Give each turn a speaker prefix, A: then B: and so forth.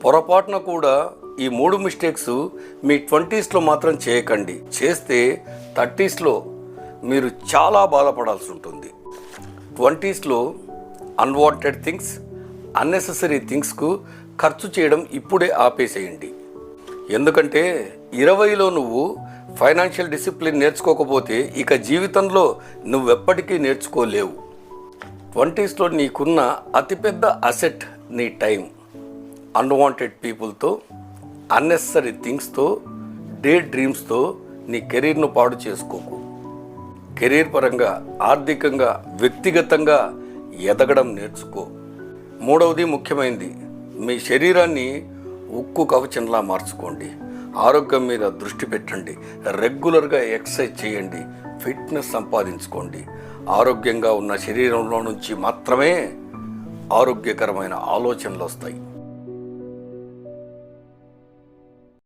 A: పొరపాటున కూడా ఈ 3 మిస్టేక్స్ మీ 20స్లో మాత్రం చేయకండి. చేస్తే 30స్లో మీరు చాలా బాధపడాల్సి ఉంటుంది. 20స్లో అన్వాంటెడ్ థింగ్స్, అన్నెసెసరీ థింగ్స్కు ఖర్చు చేయడం ఇప్పుడే ఆపేసేయండి. ఎందుకంటే 20లో నువ్వు ఫైనాన్షియల్ డిసిప్లిన్ నేర్చుకోకపోతే ఇక జీవితంలో నువ్వెప్పటికీ నేర్చుకోలేవు. 20స్లో నీకున్న అతిపెద్ద అసెట్ నీ టైం. అన్వాంటెడ్ పీపుల్తో, అన్నెసరీ థింగ్స్తో, డే డ్రీమ్స్తో నీ కెరీర్ను పాడు చేసుకోకు. కెరీర్ పరంగా, ఆర్థికంగా, వ్యక్తిగతంగా ఎదగడం నేర్చుకో. 3వది ముఖ్యమైనది, మీ శరీరాన్ని ఉక్కు కవచంలా మార్చుకోండి. ఆరోగ్యం మీద దృష్టి పెట్టండి. రెగ్యులర్గా ఎక్సర్సైజ్ చేయండి. ఫిట్నెస్ సంపాదించుకోండి. ఆరోగ్యంగా ఉన్న శరీరంలో నుంచి మాత్రమే ఆరోగ్యకరమైన ఆలోచనలు వస్తాయి.